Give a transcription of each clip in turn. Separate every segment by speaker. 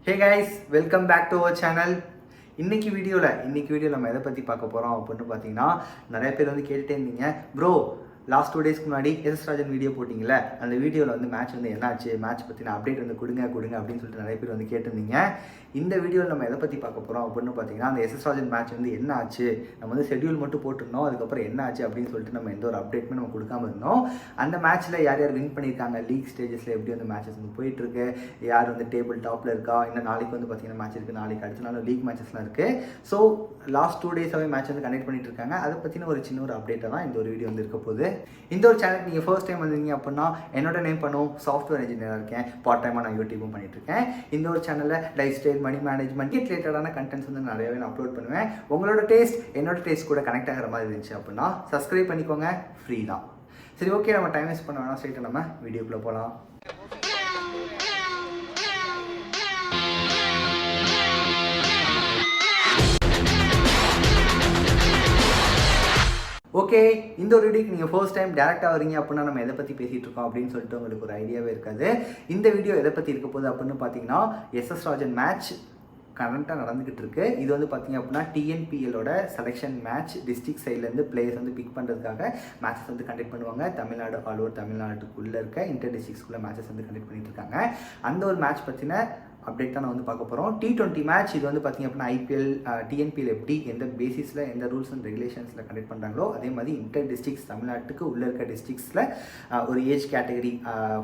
Speaker 1: Hey guys, welcome back to our channel. இன்னைக்கு வீடியோவில் நம்ம எதை பற்றி பார்க்க போகிறோம் அப்படின்னு பார்த்தீங்கன்னா, நிறைய பேர் வந்து கேட்டுகிட்டே இருந்தீங்க, ப்ரோ லாஸ்ட் 2 டேஸ்க்கு முன்னாடி எஸ் ராஜன் வீடியோ போட்டிங்களே, அந்த வீடியோவில் வந்து மேட்ச் வந்து என்னாச்சு, மேட்ச் பற்றின அப்டேட் வந்து கொடுங்க அப்படின்னு சொல்லிட்டு நிறைய பேர் வந்து கேட்டிருந்தீங்க. இந்த வீடியோவில் நம்ம எதை பற்றி பார்க்க போகிறோம் அப்படின்னு பார்த்தீங்கன்னா, அந்த எஸ் ராஜன் மேட்ச் வந்து என்ன ஆச்சு, நம்ம வந்து ஷெட்யூல் மட்டும் போட்டிருந்தோம், அதுக்கப்புறம் என்ன ஆச்சு அப்படின்னு சொல்லிட்டு நம்ம எந்த ஒரு அப்டேட்டுமே நம்ம கொடுக்காம இருந்தோம். அந்த மேட்ச்சில் யார் யார் வின் பண்ணியிருக்காங்க, லீக் ஸ்டேஜஸில் எப்படி வந்து மேட்சஸ் வந்து போயிட்டுருக்கு, யார் வந்து டேபிள் டாப்பில் இருக்கா, இன்னும் நாளைக்கு வந்து பார்த்தீங்கன்னா மேட்ச் இருக்குது, நாளைக்கு அடுத்த நாள் லீக் மேட்சஸ்லாம் இருக்குது. ஸோ லாஸ்ட் 2 டேஸாகவே மேட்ச் வந்து கனெக்ட் பண்ணிட்டு இருக்காங்க. அதை பற்றின ஒரு சின்ன ஒரு அப்டேட்டை தான் இந்த ஒரு வீடியோ வந்து இருக்க போகுது. இந்த ஒரு சேனல் நீங்கள் ஃபர்ஸ்ட் டைம் வந்தீங்க அப்படின்னா, என்னோட நேம் பண்ணும் சாஃப்ட்வேர் இன்ஜினியராக இருக்கேன், பார்ட் டைமாக நான் யூடியூப்பும் பண்ணிட்டு இருக்கேன். இந்த ஒரு சேனலில் லைஃப் ஸ்டைல், மணி மேனேஜ்மெண்ட் ரிலேட்டடான கண்டென்ட்ஸ் வந்து நிறையவே நான் அப்லோட் பண்ணுவேன். உங்களோட டேஸ்ட் என்னோட டேஸ்ட் கூட கனெக்ட் ஆகிற மாதிரி இருந்துச்சு அப்படின்னா சப்ஸ்கிரைப் பண்ணிக்கோங்க, ஃப்ரீ தான். சரி, ஓகே, நம்ம டைம் வேஸ்ட் பண்ண வேணாம், ஸ்ட்ரைட்டாக நம்ம வீடியோக்குள்ளே போகலாம். ஓகே, இந்த ஒரு வீடியோக்கு நீங்கள் ஃபர்ஸ்ட் டைம் டேரெக்டாக வரீங்க அப்படின்னா நம்ம எதை பற்றி பேசிகிட்டு இருக்கோம் அப்படின்னு சொல்லிட்டு உங்களுக்கு ஒரு ஐடியாவே இருக்காது. இந்த வீடியோ எதை பற்றி இருக்க போகுது அப்படின்னு பார்த்தீங்கன்னா, எஸ்எஸ் ராஜன் மேட்ச் கரண்ட்டாக நடந்துக்கிட்டு இருக்கு. இது வந்து பார்த்தீங்க அப்படின்னா டிஎன்பிஎலோட செலெக்ஷன் மேட்ச். டிஸ்ட்ரிக்ட் சைட்லேருந்து பிளேயர்ஸ் வந்து பிக் பண்ணுறதுக்காக மேட்சஸ் வந்து கண்டக்ட் பண்ணுவாங்க. தமிழ்நாடு ஆல் ஓவர் தமிழ்நாட்டுக்குள்ளே இருக்க இன்டர் டிஸ்ட்ரிக்ஸ்குள்ளே மேட்சஸ் வந்து கண்டக்ட் பண்ணிட்டு இருக்காங்க. அந்த ஒரு மேட்ச் பற்றின அப்டேட் தான் நான் வந்து பார்க்க போகிறோம். T20 மேட்ச் இது வந்து பார்த்திங்க அப்படின்னா ஐபிஎல், டிஎன்பிஎல் எப்படி எந்த பேசிஸில் எந்த ரூல்ஸ் அண்ட் ரெகுலேஷன்ஸில் கண்டக்ட் பண்ணுறாங்களோ அதே மாதிரி இன்டர் டிஸ்ட்ரிக்ஸ் தமிழ்நாட்டுக்கு உள்ளே இருக்க டிஸ்ட்ரிக்ஸில் ஒரு ஏஜ் கேட்டகரி,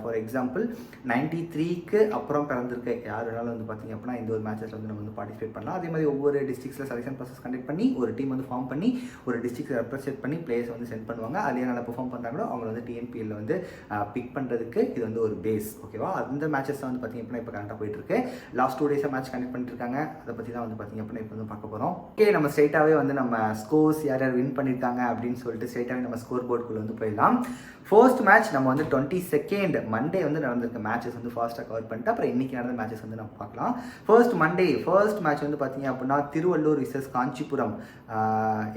Speaker 1: ஃபார் எக்ஸாம்பிள் 93க்கு அப்புறம் பிறந்திருக்க யார் வேணாலும் வந்து பார்த்திங்க அப்படின்னா இந்த ஒரு மேட்சஸில் வந்து நம்ம வந்து பார்ட்டிசிபேட் பண்ணலாம். அதே மாதிரி ஒவ்வொரு டிஸ்ட்ரிக்ஸில் செலெக்ஷன் ப்ராசஸ் கண்டக்ட் பண்ணி ஒரு டீம் வந்து ஃபார்ம் பண்ணி ஒரு டிஸ்ட்ரிக்ட் ரெப்ரசென்ட் பண்ணி பிளேயர்ஸ் வந்து சென்ட் பண்ணுவாங்க. அதே நல்லா பெர்ஃபார்ம் பண்ணுறாங்களோ அவங்க வந்து டிஎன்பிஎல்ல வந்து பிக் பண்ணுறதுக்கு இது வந்து ஒரு பேஸ். ஓகேவா, அந்த மேட்சஸ் வந்து பார்த்திங்க அப்படின்னா இப்போ கரெக்டாக போயிட்டுருக்கு. லாஸ்ட் 2 டேஸாக மேட்ச் கனெக்ட் பண்ணிட்டு இருக்காங்க. அதை பற்றி தான் வந்து பார்த்திங்க அப்படின்னா இப்போ வந்து பார்க்க போகிறோம். ஓகே, நம்ம ஸ்ட்ரைட்டாகவே வந்து நம்ம ஸ்கோர்ஸ் யார் யார் வின் பண்ணியிருக்காங்க அப்படின்னு சொல்லிட்டு ஸ்ட்ரைட்டாகவே நம்ம ஸ்கோர் போர்டுக்குள்ளே வந்து போயிடலாம். ஃபர்ஸ்ட் மேட்ச் நம்ம வந்து 22nd மண்டே வந்து நடந்திருக்க மேட்சஸ் வந்து ஃபாஸ்ட்டாக கவர் பண்ணிட்டு அப்புறம் இன்றைக்கி நடந்த மேட்சஸ் வந்து நம்ம பார்க்கலாம். ஃபர்ஸ்ட் மேட்ச் வந்து பார்த்திங்க அப்படின்னா திருவள்ளூர் விசஸ் காஞ்சிபுரம்.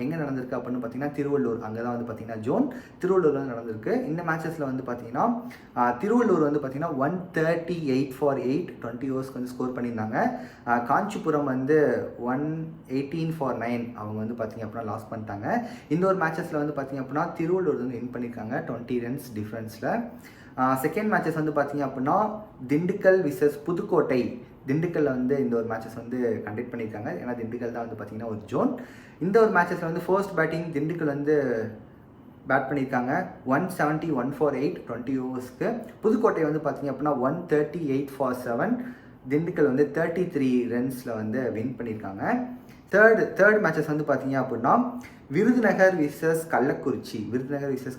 Speaker 1: எங்கே நடந்திருக்கு அப்படின்னு பார்த்தீங்கன்னா திருவள்ளூர், அங்கே தான் வந்து பார்த்திங்கன்னா ஜோன் திருவள்ளூர் வந்து நடந்திருக்கு. இந்த மேட்சஸில் வந்து பார்த்திங்கன்னா திருவள்ளூர் வந்து பார்த்திங்கன்னா 138 for 8 20 ஓவர்ஸ்க்கு வந்து ஸ்கோர் பண்ணியிருந்தாங்க. காஞ்சிபுரம் வந்து 118 for 9 அவங்க வந்து பார்த்திங்க அப்படின்னா லாஸ் பண்ணிட்டாங்க. இந்த ஒரு மேட்சஸில் வந்து பார்த்திங்க அப்படின்னா திருவள்ளூர் வந்து வின் பண்ணியிருக்காங்க 20 ரன்ஸ் டிஃப்ரென்ஸில். செகண்ட் மேட்சஸ் வந்து பார்த்திங்க அப்படின்னா திண்டுக்கல் விசஸ் புதுக்கோட்டை. திண்டுக்கல்ல வந்து இந்த ஒரு மேட்சஸ் வந்து கண்டக்ட் பண்ணியிருக்காங்க. ஏன்னா திண்டுக்கல் தான் வந்து பார்த்திங்கன்னா ஒரு ஜோன். இந்த ஒரு மேட்சஸில் வந்து ஃபர்ஸ்ட் பேட்டிங் திண்டுக்கல் வந்து பேட் பண்ணியிருக்காங்க 171 for 8 20 ஓவர்ஸ்க்கு. புதுக்கோட்டை வந்து பார்த்திங்க அப்படின்னா 138 for 7 திண்டுக்கல் வந்து 33 ரன்ஸில் வந்து வின் பண்ணியிருக்காங்க. தேர்ட் மேட்சஸ் வந்து பார்த்தீங்க அப்படின்னா Virudhunagar versus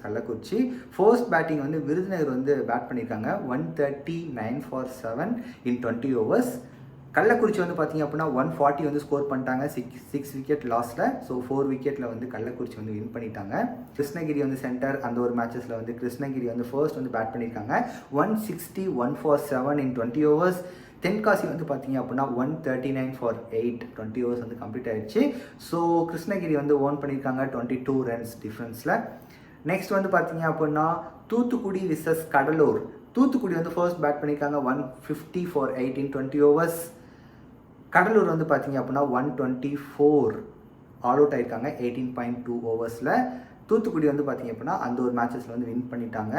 Speaker 1: Kallakurichi. First batting வந்து விருதுநகர் வந்து பேட் பண்ணியிருக்காங்க 139 for 7 in 20 ஓவர்ஸ். கள்ளக்குறிச்சி வந்து பார்த்திங்க அப்படின்னா 140 வந்து ஸ்கோர் பண்ணிட்டாங்க 6 விக்கெட் லாஸில். ஸோ 4 விக்கெட்டில் வந்து கள்ளக்குறிச்சி வந்து வின் பண்ணிட்டாங்க. கிருஷ்ணகிரி வந்து சென்டர், அந்த ஒரு மேட்சஸில் வந்து கிருஷ்ணகிரி வந்து ஃபர்ஸ்ட் வந்து பேட் பண்ணியிருக்காங்க 161 for 7 in 20 ஓவர்ஸ். தென்காசி வந்து பார்த்தீங்க அப்படின்னா 139 for 8 20 ஓவர்ஸ் வந்து கம்ப்ளீட் ஆகிடுச்சு. ஸோ கிருஷ்ணகிரி வந்து ஓன் பண்ணியிருக்காங்க 22 ரன்ஸ் டிஃப்ரென்ஸில். நெக்ஸ்ட் வந்து பார்த்தீங்க அப்படின்னா தூத்துக்குடி விசஸ் கடலூர். தூத்துக்குடி வந்து ஃபர்ஸ்ட் பேட் பண்ணியிருக்காங்க 150 for 8 in 20 ஓவர்ஸ். கடலூர் வந்து பார்த்தீங்க அப்படின்னா 124 ஆல் அவுட் ஆகிருக்காங்க 18.2 ஓவர்ஸில். தூத்துக்குடி வந்து பார்த்தீங்க அப்படின்னா அந்த ஒரு மேட்சஸில் வந்து வின் பண்ணிட்டாங்க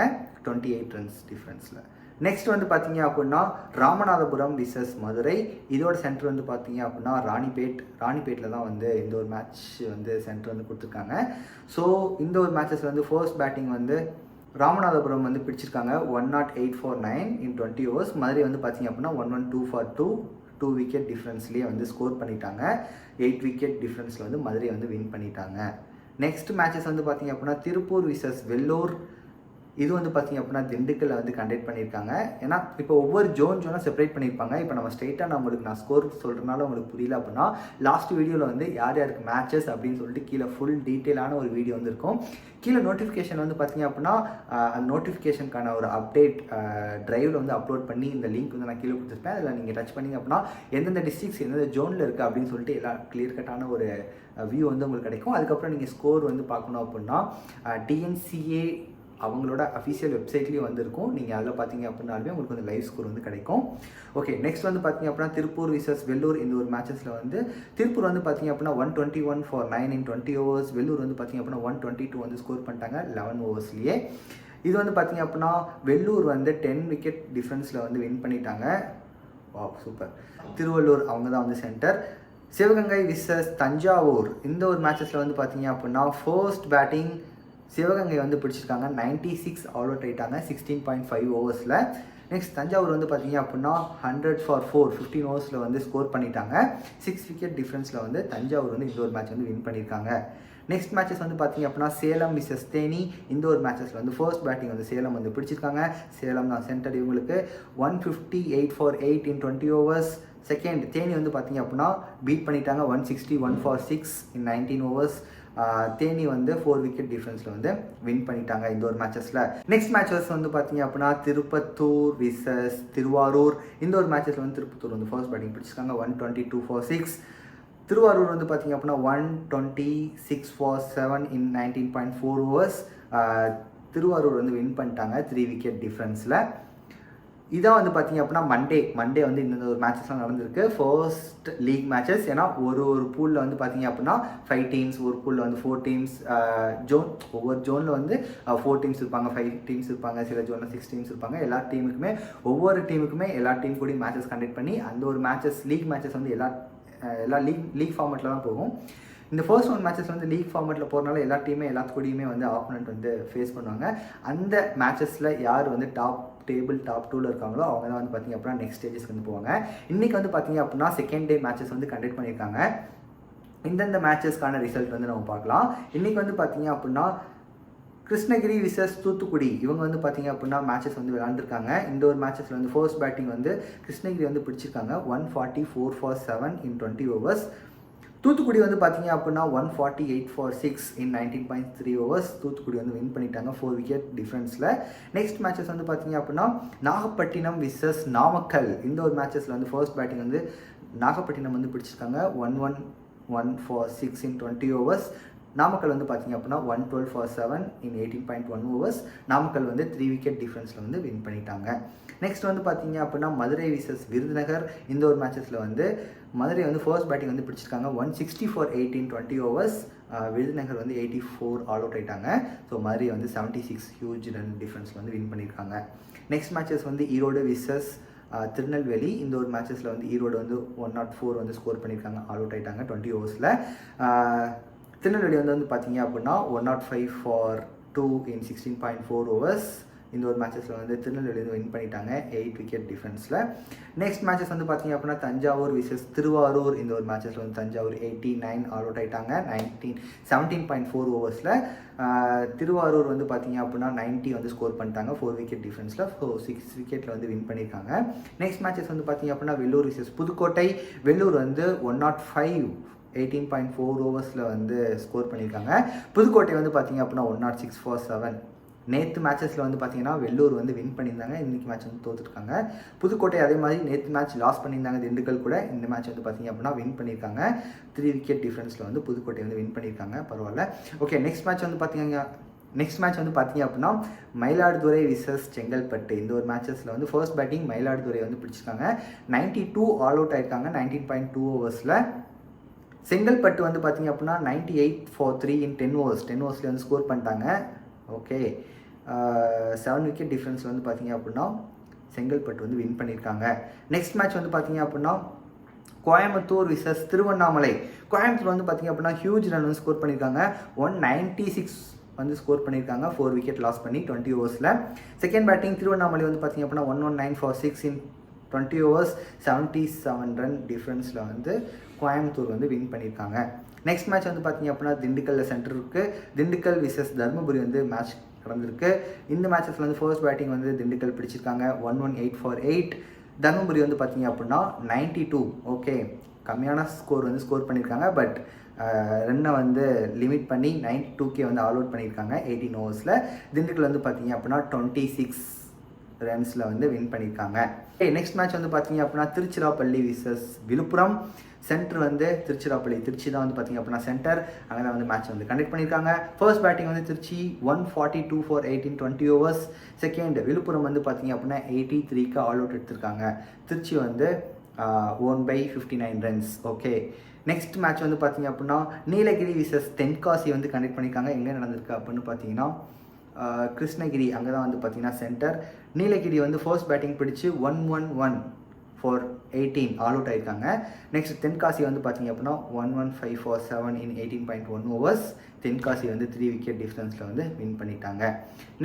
Speaker 1: 28 ரன்ஸ் டிஃப்ரென்ஸில். நெக்ஸ்ட் வந்து பார்த்தீங்க அப்படின்னா ராமநாதபுரம் விசஸ் மதுரை. இதோட சென்டர் வந்து பார்த்தீங்க அப்படின்னா ராணிப்பேட்டில் தான் வந்து இந்த ஒரு மேட்ச் வந்து சென்டர் வந்து கொடுத்துருக்காங்க. ஸோ இந்த ஒரு மேட்சஸில் வந்து ஃபர்ஸ்ட் பேட்டிங் வந்து ராமநாதபுரம் வந்து பிடிச்சிருக்காங்க 108 for 9 in 20 ஓவர்ஸ். மதுரை வந்து பார்த்தீங்க அப்படின்னா 112 for 2 விக்கெட் டிஃப்ரென்ஸ்லேயே வந்து ஸ்கோர் பண்ணிட்டாங்க. 8 விக்கெட் டிஃப்ரென்ஸில் வந்து மதுரை வந்து வின் பண்ணிட்டாங்க. நெக்ஸ்ட் மேட்சஸ் வந்து பார்த்தீங்க அப்படின்னா திருப்பூர் விசஸ் வெள்ளூர். இது வந்து பார்த்திங்க அப்படின்னா திண்டுக்கல்ல வந்து கண்டக்ட் பண்ணியிருக்காங்க. ஏன்னா இப்போ ஒவ்வொரு ஜோனாக செப்பரேட் பண்ணியிருப்பாங்க. இப்போ நம்ம ஸ்ட்ரெயிட்டாக நான் ஸ்கோர் சொல்கிறனால உங்களுக்கு புரியல அப்படின்னா லாஸ்ட் வீடியோவில் வந்து யார் யாருக்கு மேட்சஸ் அப்படின்னு சொல்லிட்டு கீழே ஃபுல் டீட்டெயிலான ஒரு வீடியோ வந்து இருக்கும். கீழே நோட்டிஃபிகேஷன் வந்து பார்த்திங்க அப்படின்னா அந்த நோட்டிஃபிகேஷனுக்கான ஒரு அப்டேட் ட்ரைவில் வந்து அப்லோட் பண்ணி இந்த லிங்க் வந்து நான் கீழே கொடுத்துருப்பேன். அதில் நீங்கள் டச் பண்ணிங்க அப்படின்னா எந்தெந்த டிஸ்ட்ரிக்ஸ் எந்தெந்த ஜோனில் இருக்குது அப்படின்னு சொல்லிட்டு எல்லா கிளியர் கட்டான ஒரு வியூ வந்து உங்களுக்கு கிடைக்கும். அதுக்கப்புறம் நீங்கள் ஸ்கோர் வந்து பார்க்கணும் அப்படின்னா டிஎன்சிஏ அவங்களோட அஃபிஷியல் வெப்சைட்லேயும் வந்து இருக்கும். நீங்கள் அதில் பார்த்தீங்க அப்படின்னாலுமே உங்களுக்கு வந்து லைவ் ஸ்கோர் வந்து கிடைக்கும். ஓகே, நெக்ஸ்ட் வந்து பார்த்தீங்க அப்படின்னா திருப்பூர் விசஸ் வெள்ளூர். இந்த ஒரு மேட்சஸில் வந்து திருப்பூர் வந்து பார்த்தீங்க அப்படின்னா 121 for 9 in 20 overs. வெள்ளூர் வந்து பார்த்தீங்க அப்படின்னா 122 வந்து ஸ்கோர் பண்ணிட்டாங்க 11 ஓவர்ஸ்லேயே. இது வந்து பார்த்தீங்க அப்படின்னா வெள்ளூர் வந்து 10 விக்கெட் டிஃப்ரென்ஸில் வந்து வின் பண்ணிட்டாங்க. வா சூப்பர். திருவள்ளூர் அவங்க தான் வந்து சென்டர். சிவகங்கை விசஸ் தஞ்சாவூர். இந்த ஒரு மேட்சஸில் வந்து பார்த்தீங்க அப்படின்னா ஃபர்ஸ்ட் பேட்டிங் சிவகங்கை வந்து பிடிச்சிருக்காங்க. 96 ஆல் அவுட் ஆகிட்டாங்க 16.5 ஓவர்ஸில். நெக்ஸ்ட் தஞ்சாவூர் வந்து பார்த்தீங்க அப்படின்னா 100 for 4 15 ஓவர்ஸில் வந்து ஸ்கோர் பண்ணிட்டாங்க. 6 விக்கெட் டிஃப்ரென்ஸில் வந்து தஞ்சாவூர் வந்து இந்த ஒரு மேட்ச் வந்து வின் பண்ணியிருக்காங்க. நெக்ஸ்ட் மேட்சஸ் வந்து பார்த்தீங்க அப்படின்னா சேலம் விசஸ் தேனி. இந்த ஒரு மேட்சஸில் வந்து ஃபர்ஸ்ட் பேட்டிங் வந்து சேலம் வந்து பிடிச்சிருக்காங்க. சேலம் தான் சென்டர். இவங்களுக்கு 158 for 8 in 20 overs. Second Theni வந்து பார்த்தீங்க அப்படின்னா பீட் பண்ணிட்டாங்க 161 for 6 in 19 overs. தேனி வந்து 4 விக்கெட் டிஃப்ரென்ஸில் வந்து வின் பண்ணிட்டாங்க இந்த ஒரு மேட்சஸில். நெக்ஸ்ட் மேட்சஸ் வந்து பார்த்தீங்க அப்படின்னா திருப்பத்தூர் விசஸ் திருவாரூர். இந்த ஒரு மேட்சஸில் வந்து திருப்பத்தூர் வந்து ஃபர்ஸ்ட் பேட்டிங் பிடிச்சிருக்காங்க 122 for 6. திருவாரூர் வந்து பார்த்தீங்க அப்படின்னா 126 for 7 in 19.4 overs. திருவாரூர் வந்து வின் பண்ணிட்டாங்க 3 விக்கெட் டிஃப்ரென்ஸில். இதான் வந்து பார்த்தீங்க அப்படின்னா மண்டே வந்து இந்த ஒரு மேட்சஸ்லாம் நடந்திருக்கு. First league matches. ஏன்னா ஒரு பூலில் வந்து பார்த்தீங்க அப்படின்னா 5 டீம்ஸ், ஒரு பூலில் வந்து 4 டீம்ஸ், ஜோன் ஒவ்வொரு ஜோனில் வந்து 4 டீம்ஸ் இருப்பாங்க, 5 டீம்ஸ் இருப்பாங்க, சில ஜோனில் 6 டீம்ஸ் இருப்பாங்க. ஒவ்வொரு டீமுக்குமே எல்லா டீம் கூடயும் மேட்சஸ் கண்டக்ட் பண்ணி அந்த ஒரு மேட்சஸ் லீக் மேட்சஸ் வந்து எல்லா லீக் ஃபார்மேட்டில் தான் போகும். இந்த ஃபர்ஸ்ட் 1 மேட்சஸ் வந்து லீக் ஃபார்மேட்டில் போகிறனால எல்லாத்துக்கூடையுமே வந்து ஆப்போனன்ட் வந்து ஃபேஸ் பண்ணுவாங்க. அந்த மேட்சஸில் யார் வந்து டாப் 2ல் இருக்காங்களோ அவங்க தான் வந்து பார்த்திங்க அப்படின்னா நெக்ஸ்ட் ஸ்டேஜஸ்க்கு வந்து போவாங்க. இன்றைக்கி வந்து பார்த்திங்க அப்படின்னா செகண்ட் டே மேட்சஸ் வந்து கண்டக்ட் பண்ணியிருக்காங்க. இந்தந்த மேட்சஸ்க்கான ரிசல்ட் வந்து நம்ம பார்க்கலாம். இன்றைக்கி வந்து பார்த்திங்க அப்படின்னா கிருஷ்ணகிரி விசஸ் தூத்துக்குடி. இவங்க வந்து பார்த்திங்க அப்படின்னா மேட்சஸ் வந்து விளையாண்டுருக்காங்க. இந்த ஒரு மேட்சஸில் வந்து ஃபர்ஸ்ட் பேட்டிங் வந்து கிருஷ்ணகிரி வந்து பிடிச்சிருக்காங்க 144 for 7 in 20 overs. தூத்துக்குடி வந்து பார்த்தீங்க அப்படின்னா 148 for 6 in 19.3 overs. தூத்துக்குடி வந்து வின் பண்ணிட்டாங்க 4 விக்கெட் டிஃப்ரென்ஸில். நெக்ஸ்ட் மேட்சஸ் வந்து பார்த்தீங்க அப்படின்னா நாகப்பட்டினம் விசஸ் நாமக்கல். இந்த ஒரு மேட்சஸில் வந்து ஃபர்ஸ்ட் பேட்டிங் வந்து நாகப்பட்டினம் வந்து பிடிச்சிருக்காங்க 111 for 6 in 20 overs. நாமக்கல் வந்து பார்த்தீங்க அப்படின்னா 112 for 7 in 18.1 overs. நாமக்கல் வந்து 3 விக்கெட் டிஃப்ரென்ஸில் வந்து வின் பண்ணிட்டாங்க. நெக்ஸ்ட் வந்து பார்த்தீங்க அப்படின்னா மதுரை விசஸ் விருதுநகர். இந்த ஒரு மேட்சஸில் வந்து மதுரை வந்து ஃபர்ஸ்ட் பேட்டிங் வந்து பிடிச்சிருக்காங்க 160 for 8 in 20 overs. விருதுநகர் வந்து 84 ஆல் அவுட் ஆகிட்டாங்க. ஸோ மதுரை வந்து 76 ஹியூஜ் ரன் டிஃப்ரென்ஸில் வந்து வின் பண்ணியிருக்காங்க. நெக்ஸ்ட் மேட்சஸ் வந்து ஈரோடு விசஸ் திருநெல்வேலி. இந்த ஒரு மேட்சஸில் வந்து ஈரோடு வந்து 104 வந்து ஸ்கோர் பண்ணியிருக்காங்க, ஆல் அவுட் ஆகிட்டாங்க 20 ஓவர்ஸில். திருநெல்வேலி வந்து பார்த்தீங்க அப்படின்னா 105 for 2 in 16.4 overs. இந்த ஒரு மேட்சஸில் வந்து திருநெல்வேலி வந்து வின் பண்ணிட்டாங்க 8 விக்கெட் டிஃபென்ஸில். நெக்ஸ்ட் மேட்சஸ் வந்து பார்த்தீங்க அப்படின்னா தஞ்சாவூர் விசஸ் திருவாரூர். இந்த ஒரு மேட்சஸில் வந்து தஞ்சாவூர் 89 ஆல் அவுட் ஆகிட்டாங்க 17.4 ஓவர்ஸில். திருவாரூர் வந்து பார்த்தீங்க அப்படின்னா 90 வந்து ஸ்கோர் பண்ணிட்டாங்க 4 விக்கெட் டிஃபென்ஸில். 6 விக்கெட்டில் வந்து வின் பண்ணியிருக்காங்க. நெக்ஸ்ட் மேட்சஸ் வந்து பார்த்தீங்க அப்படின்னா வெள்ளூர் விசஸ் புதுக்கோட்டை. வெள்ளூர் வந்து 105 18.4 ஓவர்ஸில் வந்து ஸ்கோர் பண்ணியிருக்காங்க. புதுக்கோட்டை வந்து பார்த்தீங்க அப்படின்னா 106 for 7. நேற்று மேட்சஸில் வந்து பார்த்தீங்கன்னா வெள்ளூர் வந்து வின் பண்ணியிருந்தாங்க, இன்றைக்கி மேட்ச் வந்து தோற்றுருக்காங்க. புதுக்கோட்டை அதே மாதிரி நேற்று மேட்ச் லாஸ் பண்ணியிருந்தாங்க திண்டுக்கல் கூட. இந்த மேட்ச் வந்து பார்த்தீங்க அப்படின்னா வின் பண்ணியிருக்காங்க 3 விக்கெட் டிஃப்ரென்ஸில் வந்து புதுக்கோட்டை வந்து வின் பண்ணியிருக்காங்க, பரவாயில்ல. ஓகே, நெக்ஸ்ட் மேட்ச் வந்து பார்த்தீங்க அப்படின்னா மயிலாடுதுறை விசஸ் செங்கல்பட்டு. இந்த ஒரு மேட்சஸில் வந்து ஃபர்ஸ்ட் பேட்டிங் மயிலாடுதுறை வந்து பிடிச்சிருக்காங்க 92 ஆல் அவுட் ஆகிருக்காங்க 19.2 ஓவர்ஸில். செங்கல்பட்டு வந்து பார்த்தீங்க அப்படின்னா 98 for 3 in 10 overs. 10 ஓவர்ஸில் வந்து ஸ்கோர் பண்ணிட்டாங்க. ஓகே, 7 விக்கெட் டிஃப்ரென்ஸில் வந்து பார்த்தீங்க அப்படின்னா செங்கல்பட்டு வந்து வின் பண்ணியிருக்காங்க. நெக்ஸ்ட் மேட்ச் வந்து பார்த்தீங்க அப்படின்னா கோயம்புத்தூர் விசஸ் திருவண்ணாமலை. கோயம்புத்தூர் வந்து பார்த்தீங்க அப்படின்னா ஹியூஜ் ரன் வந்து ஸ்கோர் பண்ணியிருக்காங்க 196 வந்து ஸ்கோர் பண்ணியிருக்காங்க 4 விக்கெட் லாஸ் பண்ணி 20 ஓவர்ஸில். செகண்ட் பேட்டிங் திருவண்ணாமலை வந்து பார்த்தீங்க அப்படின்னா 119 for 6 in 20 overs. 77 ரன் டிஃப்ரென்ஸில் வந்து கோயம்புத்தூர் வந்து வின் பண்ணியிருக்காங்க. நெக்ஸ்ட் மேட்ச் வந்து பார்த்தீங்க அப்படின்னா திண்டுக்கல்லில் சென்டர் இருக்குது. திண்டுக்கல் விசஸ் தருமபுரி வந்து மேட்ச் நடந்திருக்கு. இந்த மேட்சஸில் வந்து ஃபர்ஸ்ட் பேட்டிங் வந்து திண்டுக்கல் பிடிச்சிருக்காங்க 118 for 8. தருமபுரி வந்து பார்த்தீங்க அப்படின்னா 92. ஓகே, கம்மியான ஸ்கோர் வந்து ஸ்கோர் பண்ணியிருக்காங்க. பட் ரன்னை வந்து லிமிட் பண்ணி 92K வந்து ஆல் அவுட் பண்ணியிருக்காங்க 18 ஓவர்ஸில். திண்டுக்கல் வந்து பார்த்தீங்க அப்படின்னா 26 ரன்ஸில் வந்து வின் பண்ணியிருக்காங்க. நெக்ஸ்ட் மேட்ச் வந்து பார்த்தீங்க அப்படின்னா திருச்சிராப்பள்ளி விசஸ் விழுப்புரம். சென்டர் வந்து திருச்சிராப்பள்ளி, திருச்சி தான் வந்து பார்த்திங்க அப்படின்னா சென்டர். அங்கே தான் வந்து மேட்ச் வந்து கண்டக்ட் பண்ணியிருக்காங்க. ஃபர்ஸ்ட் பேட்டிங் வந்து Trichy 142 for 18 20 overs. Second Villupuram வந்து பார்த்திங்க அப்படின்னா 83க்கு ஆல் அவுட் எடுத்திருக்காங்க. திருச்சி வந்து won by 59 runs. Okay, next match வந்து பார்த்திங்க அப்படின்னா நீலகிரி விசஸ் தென்காசி வந்து கண்டக்ட் பண்ணியிருக்காங்க. எங்கே நடந்திருக்கு அப்படின்னு பார்த்தீங்கன்னா கிருஷ்ணகிரி, அங்கே தான் வந்து பார்த்திங்கன்னா சென்டர். நீலகிரி வந்து ஃபர்ஸ்ட் பேட்டிங் பிடிச்சி 111 for 18 ஆல் அவுட் ஆயிருக்காங்க. நெக்ஸ்ட் தென்காசி வந்து பார்த்திங்க அப்படின்னா 115 for 7 in 18.1 overs. தென்காசி வந்து 3 wicket டிஃப்ரென்ஸில் வந்து வின் பண்ணிட்டாங்க.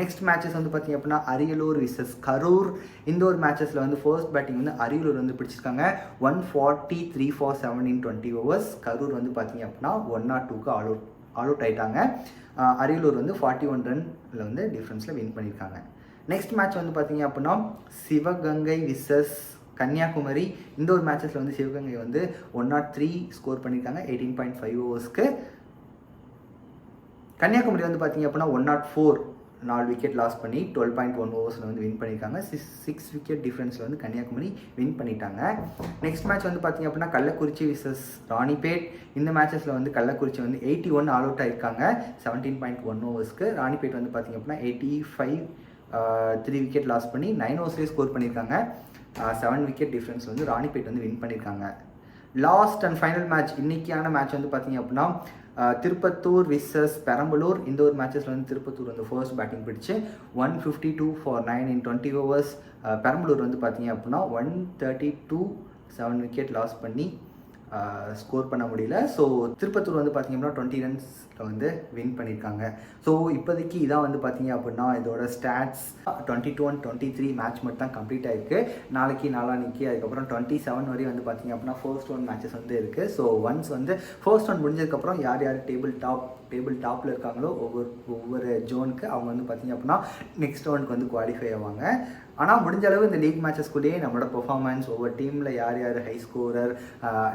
Speaker 1: நெக்ஸ்ட் மேட்சஸ் வந்து பார்த்திங்க அப்படின்னா அரியலூர் விசஸ் கரூர். இந்த ஒரு மேட்சஸில் வந்து ஃபர்ஸ்ட் பேட்டிங் வந்து அரியலூர் வந்து பிடிச்சிருக்காங்க 143 for 7 in 20 overs. கரூர் வந்து பார்த்திங்க அப்படின்னா 102க்கு ஆல் அவுட் ஆயிட்டாங்க. அரியலூர் வந்து 41 ரன்னில் வந்து டிஃப்ரென்ஸில் வின் பண்ணியிருக்காங்க. நெக்ஸ்ட் மேட்ச் வந்து பார்த்திங்க அப்படின்னா சிவகங்கை விசஸ் கன்னியாகுமரி. இந்த ஒரு மேட்சஸில் வந்து சிவகங்கை வந்து 103 ஸ்கோர் பண்ணியிருக்காங்க 18.5 ஓவர்ஸ்க்கு. கன்னியாகுமரி வந்து பார்த்திங்க அப்படின்னா 104 4 விக்கெட் லாஸ் பண்ணி 12.1 ஓவர்ஸில் வந்து வின் பண்ணியிருக்காங்க. 6 விக்கெட் டிஃப்ரென்ஸில் வந்து கன்னியாகுமரி வின் பண்ணிட்டாங்க. நெக்ஸ்ட் மேட்ச் வந்து பார்த்திங்க அப்படின்னா கள்ளக்குறிச்சி விசஸ் ராணிப்பேட். இந்த மேட்சஸில் வந்து கள்ளக்குறிச்சி வந்து 81 ஆல் அவுட் ஆயிருக்காங்க 17.1 ஓவர்ஸ்க்கு. ராணிப்பேட் வந்து பார்த்திங்க அப்படின்னா 85 3 விக்கெட் லாஸ் பண்ணி 9 ஓவர்ஸ்லேயே ஸ்கோர் பண்ணியிருக்காங்க. 7 விக்கெட் டிஃப்ரென்ஸ் வந்து ராணிப்பேட் வந்து வின் பண்ணியிருக்காங்க. லாஸ்ட் அண்ட் ஃபைனல் மேட்ச், இன்றைக்கியான மேட்ச் வந்து பார்த்திங்க அப்படின்னா திருப்பத்தூர் விசஸ் பெரம்பலூர். இந்த ஒரு மேட்சஸில் வந்து திருப்பத்தூர் வந்து ஃபர்ஸ்ட் பேட்டிங் பிடிச்சு 152 for 9 in 20 overs. பெரம்பலூர் வந்து பார்த்திங்க அப்படின்னா 132 7 விக்கெட் லாஸ் பண்ணி ஸ்கோர் பண்ண முடியல. ஸோ திருப்பத்தூர் வந்து பார்த்திங்க அப்படின்னா 20 ரன்ஸில் வந்து வின் பண்ணியிருக்காங்க. ஸோ இப்போதைக்கு இதான் வந்து பார்த்திங்க அப்படின்னா இதோட ஸ்டாட்ஸ். 22 and 23 மேட்ச் மட்டும் தான் கம்ப்ளீட் ஆகிருக்கு. நாளான்னைக்கு அதுக்கப்புறம் 27 வரையும் வந்து பார்த்திங்க அப்படின்னா ஃபர்ஸ்ட் ஒன் மேட்சஸ் வந்து இருக்குது. ஸோ ஒன்ஸ் வந்து ஃபர்ஸ்ட் ஒன் முடிஞ்சதுக்கப்புறம் யார் டேபிள் டாப்பில் இருக்காங்களோ ஒவ்வொரு ஜோனுக்கு அவங்க வந்து பார்த்திங்க அப்படின்னா நெக்ஸ்ட் ரவுண்டுக்கு வந்து குவாலிஃபை ஆவாங்க. ஆனால் முடிஞ்ச அளவு இந்த லீக் மேட்சஸ்குள்ளேயே நம்மளோட பெர்ஃபார்மன்ஸ் ஒவ்வொரு டீமில் யார் high scorer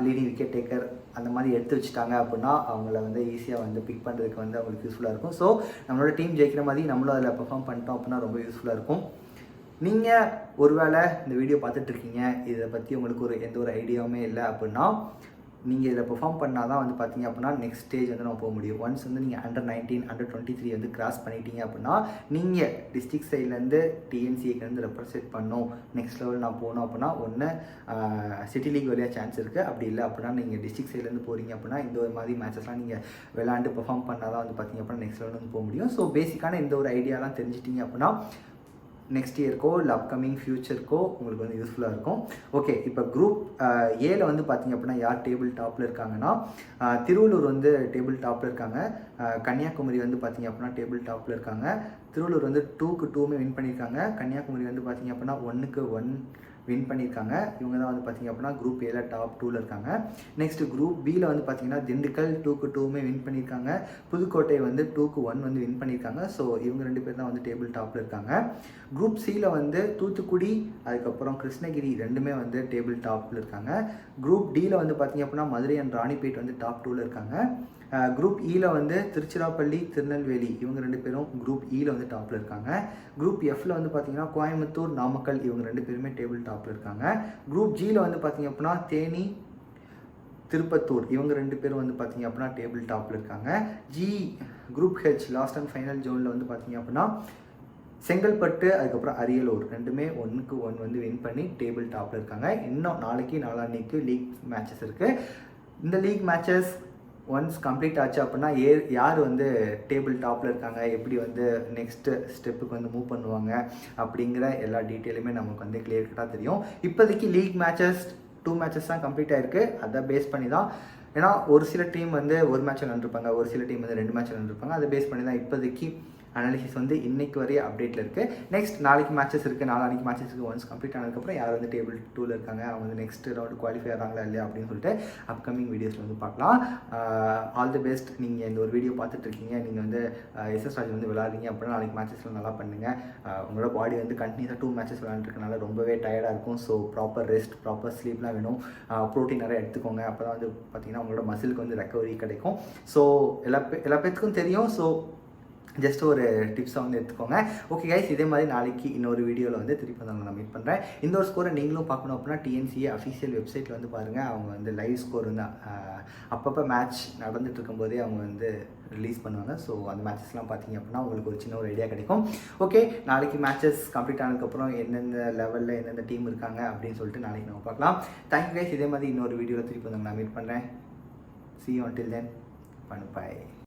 Speaker 1: leading wicket taker அந்த மாதிரி எடுத்து வச்சுட்டாங்க அப்படின்னா அவங்கள வந்து ஈஸியாக வந்து பிக் பண்ணுறதுக்கு வந்து அவங்களுக்கு யூஸ்ஃபுல்லாக இருக்கும். ஸோ நம்மளோட டீம் ஜெயிக்கிற மாதிரி நம்மளும் அதில் பெர்ஃபார்ம் பண்ணிட்டோம் அப்படின்னா ரொம்ப யூஸ்ஃபுல்லாக இருக்கும். நீங்கள் ஒருவேளை இந்த வீடியோ பார்த்துட்ருக்கீங்க, இதை பற்றி உங்களுக்கு எந்த ஒரு ஐடியாவுமே இல்லை அப்படின்னா நீங்கள் இதில் பெர்ஃபார்ம் பண்ணால் தான் வந்து பார்த்திங்க அப்படின்னா நெக்ஸ்ட் ஸ்டேஜ் வந்து நம்ம போக முடியும். ஒன்ஸ் வந்து நீங்கள் Under 19 Under 23 வந்து கிராஸ் பண்ணிட்டீங்க அப்படின்னா நீங்கள் டிஸ்ட்ரிக்ட் சைட்லேருந்து டிஎன்சிஏக்கு ரெப்ரசென்ட் பண்ணணும், நெக்ஸ்ட் லெவல் நான் போகணும் அப்படின்னா ஒன்று சிட்டி லீக் வழியாக சான்ஸ் இருக்குது. அப்படி இல்லை அப்படின்னா நீங்கள் டிஸ்ட்ரிக்ட் சைட்லேருந்து போகிறீங்க அப்படின்னா இந்த ஒரு மாதிரி மேட்சஸ்லாம் நீங்கள் விளையாண்டு பெர்ஃபார்ம் பண்ணால் தான் வந்து பார்த்திங்க அப்படின்னா நெக்ஸ்ட் லெவல் வந்து போக முடியும். ஸோ பேசிக்கான இந்த ஒரு ஐடியாலாம் தெரிஞ்சிட்டிங்க அப்படின்னா நெக்ஸ்ட் இயர்க்கோ இல்லை அப்கமிங் ஃப்யூச்சருக்கோ உங்களுக்கு வந்து யூஸ்ஃபுல்லாக இருக்கும். ஓகே, இப்போ குரூப் ஏல வந்து பார்த்திங்க அப்படின்னா யார் டேபிள் டாப்பில் இருக்காங்கன்னா திருவள்ளூர் வந்து டேபிள் டாப்பில் இருக்காங்க. கன்னியாகுமரி வந்து பார்த்திங்க அப்படின்னா டேபிள் டாப்பில் இருக்காங்க. திருவள்ளூர் வந்து 2க்கு 2 வின் பண்ணியிருக்காங்க. கன்னியாகுமரி வந்து பார்த்திங்க அப்படின்னா 1க்கு 1 வின் பண்ணியிருக்காங்க. இவங்க தான் வந்து பார்த்திங்க அப்படின்னா குரூப் ஏல டாப் 2ல் இருக்காங்க. நெக்ஸ்ட் குரூப் பியில் வந்து பார்த்திங்கன்னா திண்டுக்கல் 2க்கு 2 வின் பண்ணியிருக்காங்க. புதுக்கோட்டை வந்து 2க்கு 1 வந்து வின் பண்ணியிருக்காங்க. ஸோ இவங்க 2 பேர் தான் வந்து டேபிள் டாப்பில் இருக்காங்க. குரூப் சியில் வந்து தூத்துக்குடி அதுக்கப்புறம் கிருஷ்ணகிரி ரெண்டுமே வந்து டேபிள் டாப்பில் இருக்காங்க. குரூப் டியில் வந்து பார்த்திங்க அப்படின்னா மதுரை அண்ட் ராணிப்பேட் வந்து டாப் 2ல் இருக்காங்க. குரூப் இயில் வந்து திருச்சிராப்பள்ளி திருநெல்வேலி இவங்க 2 பேரும் குரூப் இயில் வந்து டாப்பில் இருக்காங்க. குரூப் எஃப்ல வந்து பார்த்திங்கன்னா கோயம்புத்தூர் நாமக்கல் இவங்க 2 பேருமே டேபிள் டாப்பில் இருக்காங்க. குரூப் ஜியில் வந்து பார்த்திங்க அப்படின்னா தேனி திருப்பத்தூர் இவங்க 2 பேரும் வந்து பார்த்திங்க அப்படின்னா டேபிள் டாப்பில் இருக்காங்க. Group H last and final ஜோனில் வந்து பார்த்திங்க அப்படின்னா செங்கல்பட்டு அதுக்கப்புறம் அரியலூர் ரெண்டுமே 1க்கு 1 வந்து வின் பண்ணி டேபிள் டாப்பில் இருக்காங்க. இன்னும் நாளான்னைக்கு லீக் மேட்சஸ் இருக்குது. இந்த லீக் மேட்சஸ் ஒன்ஸ் கம்ப்ளீட் ஆச்சு அப்படின்னா யார் வந்து டேபிள் டாப்பில் இருக்காங்க, எப்படி வந்து நெக்ஸ்ட்டு ஸ்டெப்புக்கு வந்து மூவ் பண்ணுவாங்க அப்படிங்கிற எல்லா டீட்டெயிலுமே நமக்கு வந்து கிளியர் கட்டாக தெரியும். இப்போதைக்கு லீக் மேட்சஸ் 2 மேட்சஸ் தான் கம்ப்ளீட் ஆகிருக்கு. அதை பேஸ் பண்ணி தான், ஏன்னா ஒரு சில டீம் வந்து ஒரு மேட்ச் விளாண்டுருப்பாங்க, ஒரு சில டீம் வந்து 2 மேட்ச் விளாண்டுருப்பாங்க. அதை பேஸ் பண்ணி தான் இப்போதைக்கு அனாலிசிஸ் வந்து இன்றைக்கு வரைய அப்டேட்டில் இருக்குது. நெக்ஸ்ட் நாளைக்கு மேட்சஸ் இருக்குது, நாளைக்கு மேட்சஸ் இருக்குது. ஒன்ஸ் கம்ப்ளீட் ஆனதுக்கப்புறம் யார் வந்து டேபிள் 2ல் இருக்காங்க, அவங்க வந்து நெக்ஸ்ட் ரவுண்டு குவாலிஃபை ஆகிறாங்களா இல்லையா அப்படின்னு சொல்லிட்டு அப்கமிங் வீடியோஸில் வந்து பார்க்கலாம். All the best. நீங்கள் இந்த ஒரு வீடியோ பார்த்துட்ருக்கீங்க, நீங்கள் வந்து எஸ்எஸ் ராஜ் வந்து விளாட்றீங்க அப்படின்னா நாளைக்கு மேட்சஸில் நல்லா பண்ணுங்கள். உங்களோட பாடி வந்து கண்டினியூஸாக 2 மேட்சஸ் விளாண்டுருக்கனால ரொம்பவே டயர்டாக இருக்கும். ஸோ ப்ராப்பர் ரெஸ்ட், ப்ராப்பர் ஸ்லீப்லாம் வேணும். ப்ரோட்டீன் நிறைய எடுத்துக்கோங்க. அப்போ தான் வந்து பார்த்திங்கன்னா உங்களோட மசிலுக்கு வந்து ரெக்கவரி கிடைக்கும். ஸோ எல்லா பேத்துக்கும் தெரியும். ஸோ ஜஸ்ட் ஒரு டிப்ஸை வந்து எடுத்துக்கோங்க. ஓகே கைஸ், இதே மாதிரி நாளைக்கு இன்னொரு வீடியோவில் வந்து திருப்பி வந்து நான் மீட் பண்ணுறேன். இந்த ஒரு ஸ்கோரை நீங்களும் பார்க்கணும் அப்படின்னா டிஎன்சிஏ அஃபிஷியல் வெப்சைட்டில் வந்து பாருங்கள். அவங்க வந்து லைவ் ஸ்கோர் வந்து அப்பப்போ மேட்ச் நடந்துட்டு இருக்கும்போதே அவங்க வந்து ரிலீஸ் பண்ணுவாங்க. ஸோ அந்த மேட்சஸ்லாம் பார்த்தீங்க அப்படின்னா உங்களுக்கு ஒரு சின்ன ஒரு ஐடியா கிடைக்கும். ஓகே, நாளைக்கு மேட்சஸ் கம்ப்ளீட் ஆனதுக்கப்புறம் எந்தெந்த லெவலில் எந்தெந்த டீம் இருக்காங்க அப்படின்னு சொல்லிட்டு நாளைக்கு நம்ம பார்க்கலாம். தேங்க்யூ கைஸ், இதே மாதிரி இன்னொரு வீடியோவில் திருப்பி வந்து நான் மீட் பண்ணுறேன். See you until then. Bye.